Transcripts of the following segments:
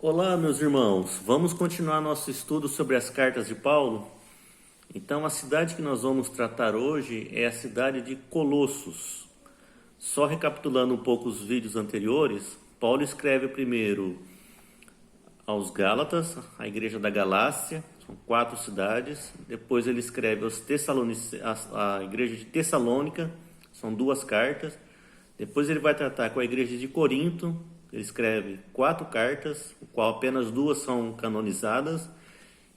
Olá, meus irmãos. Vamos continuar nosso estudo sobre as cartas de Paulo? Então, a cidade que nós vamos tratar hoje é a cidade de Colossos. Só recapitulando um pouco os vídeos anteriores, Paulo escreve primeiro aos Gálatas, a igreja da Galácia, são 4 cidades. Depois ele escreve aos a igreja de Tessalônica, são 2 cartas. Depois ele vai tratar com a igreja de Corinto. Ele escreve 4 cartas, o qual apenas 2 são canonizadas,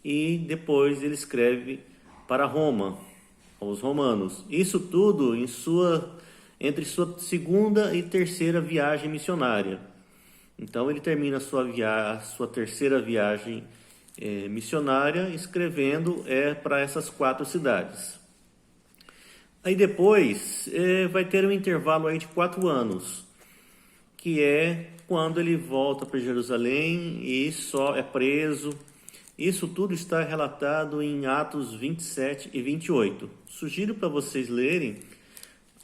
e depois ele escreve para Roma, aos romanos. Isso tudo entre sua segunda e terceira viagem missionária. Então ele termina a sua terceira viagem missionária escrevendo para essas 4 cidades. Aí depois vai ter um intervalo aí de 4 anos, que é quando ele volta para Jerusalém e só é preso. Isso tudo está relatado em Atos 27 e 28. Sugiro para vocês lerem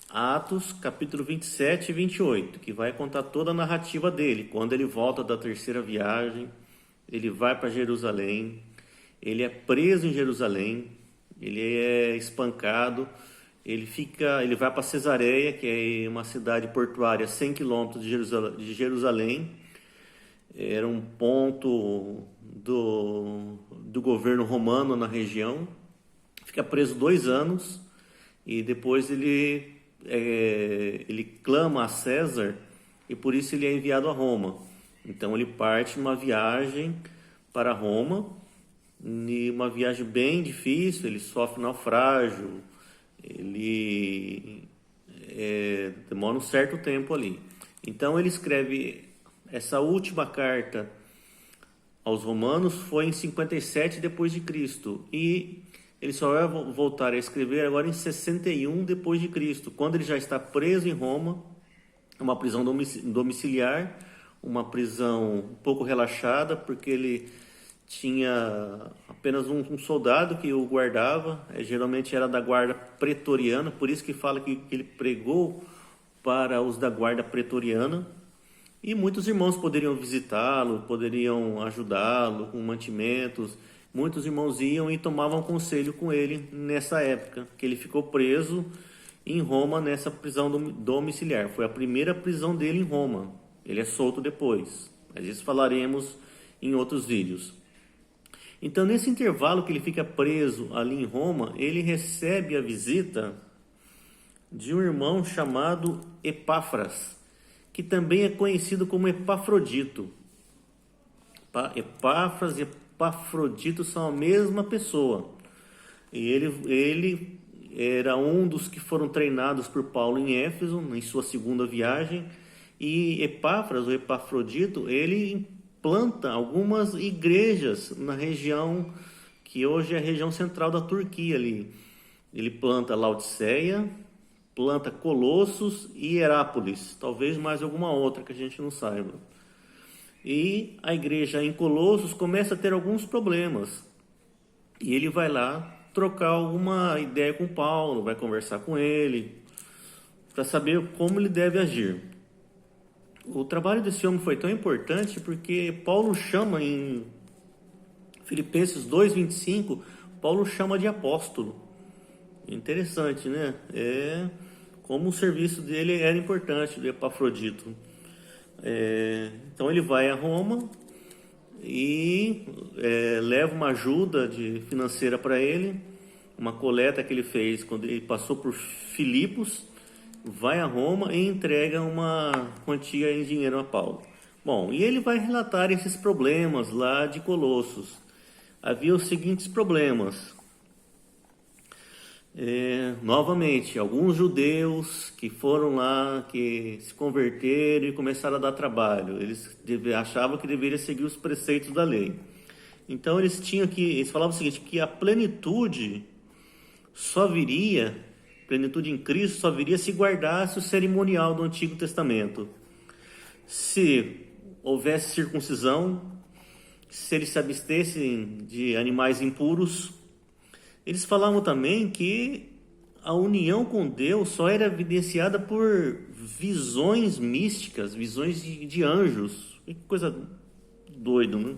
Atos capítulo 27 e 28, que vai contar toda a narrativa dele, quando ele volta da terceira viagem, ele vai para Jerusalém, ele é preso em Jerusalém, ele é espancado, ele vai para Cesareia, que é uma cidade portuária a 100 quilômetros de Jerusalém. Era um ponto do governo romano na região. Fica preso 2 anos e depois ele clama a César e por isso ele é enviado a Roma. Então ele parte numa viagem para Roma, e uma viagem bem difícil, ele sofre naufrágio, ele demora um certo tempo ali. Então ele escreve essa última carta aos romanos foi em 57 depois de Cristo, e ele só vai voltar a escrever agora em 61 depois de Cristo, quando ele já está preso em Roma, uma prisão domiciliar, uma prisão um pouco relaxada, porque ele tinha apenas um soldado que o guardava, geralmente era da guarda pretoriana, por isso que fala que ele pregou para os da guarda pretoriana, e muitos irmãos poderiam visitá-lo, poderiam ajudá-lo com mantimentos. Muitos irmãos iam e tomavam conselho com ele nessa época, que ele ficou preso em Roma nessa prisão domiciliar. Foi a primeira prisão dele em Roma, ele é solto depois, mas isso falaremos em outros vídeos. Então, nesse intervalo que ele fica preso ali em Roma, ele recebe a visita de um irmão chamado Epáfras, que também é conhecido como Epafrodito. Epáfras e Epafrodito são a mesma pessoa. E ele era um dos que foram treinados por Paulo em Éfeso, em sua segunda viagem. E Epáfras, ou Epafrodito, ele planta algumas igrejas na região que hoje é a região central da Turquia ali. Ele planta Laodiceia, planta Colossos e Herápolis, talvez mais alguma outra que a gente não saiba. E a igreja em Colossos começa a ter alguns problemas. E ele vai lá trocar alguma ideia com Paulo, vai conversar com ele, para saber como ele deve agir. O trabalho desse homem foi tão importante porque Paulo chama em Filipenses 2:25, Paulo chama de apóstolo. Interessante, né? Como o serviço dele era importante, do Epafrodito. Então ele vai a Roma e leva uma ajuda financeira para ele, uma coleta que ele fez quando ele passou por Filipos, vai a Roma e entrega uma quantia em dinheiro a Paulo. Bom, e ele vai relatar esses problemas lá de Colossos. Havia os seguintes problemas. Novamente, alguns judeus que foram lá, que se converteram e começaram a dar trabalho. Eles achavam que deveriam seguir os preceitos da lei. Então eles falavam o seguinte, que a plenitude em Cristo só viria se guardasse o cerimonial do Antigo Testamento. Se houvesse circuncisão, se eles se abstessem de animais impuros. Eles falavam também que a união com Deus só era evidenciada por visões místicas, visões de anjos. Que coisa doido, né?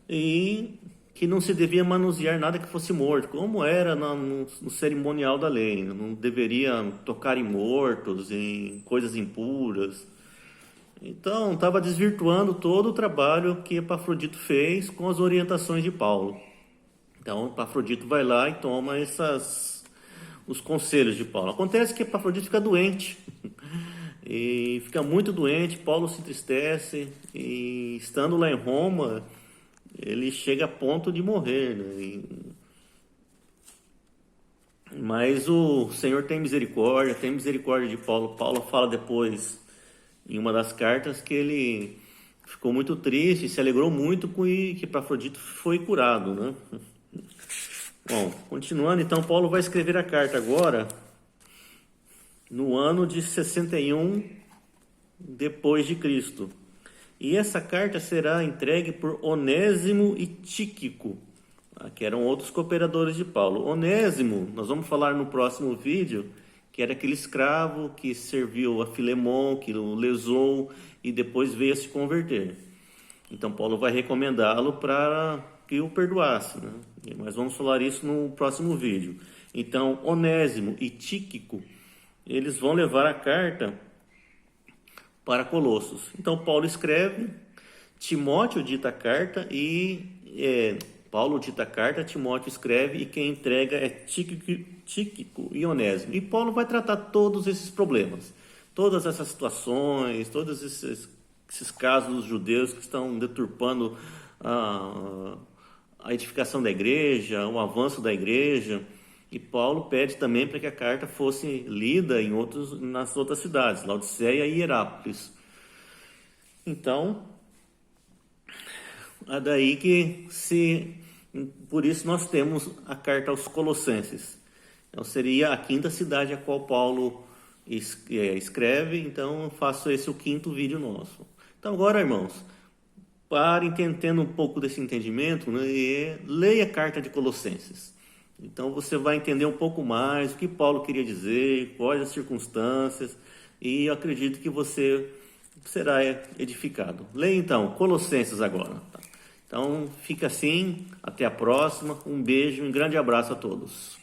E que não se devia manusear nada que fosse morto, como era no cerimonial da lei. Não deveria tocar em mortos, em coisas impuras. Então, estava desvirtuando todo o trabalho que Epafrodito fez com as orientações de Paulo. Então, Epafrodito vai lá e toma os conselhos de Paulo. Acontece que Epafrodito fica doente, e fica muito doente, Paulo se entristece, e estando lá em Roma, ele chega a ponto de morrer, né? Mas o Senhor tem misericórdia de Paulo. Paulo fala depois, em uma das cartas, que ele ficou muito triste, se alegrou muito com que Epafrodito foi curado, né? Bom, continuando, então, Paulo vai escrever a carta agora, no ano de 61 depois de Cristo. E essa carta será entregue por Onésimo e Tíquico, que eram outros cooperadores de Paulo. Onésimo, nós vamos falar no próximo vídeo, que era aquele escravo que serviu a Filemon, que o lesou e depois veio a se converter. Então, Paulo vai recomendá-lo para que o perdoasse, né? Mas vamos falar isso no próximo vídeo. Então, Onésimo e Tíquico, eles vão levar a carta para Colossos. Então, Paulo escreve, Timóteo dita a carta Paulo dita a carta, Timóteo escreve e quem entrega é Tíquico e Onésimo. E Paulo vai tratar todos esses problemas, todas essas situações, todos esses casos dos judeus que estão deturpando a edificação da igreja, o avanço da igreja. E Paulo pede também para que a carta fosse lida nas outras cidades, Laodiceia e Hierápolis. Então, é daí por isso nós temos a carta aos Colossenses. Então seria a quinta cidade a qual Paulo escreve, então eu faço esse o quinto vídeo nosso. Então agora, irmãos, tendo um pouco desse entendimento, né, e leia a carta de Colossenses. Então você vai entender um pouco mais o que Paulo queria dizer, quais as circunstâncias, e eu acredito que você será edificado. Leia então Colossenses agora. Tá? Então fica assim, até a próxima, um beijo e um grande abraço a todos.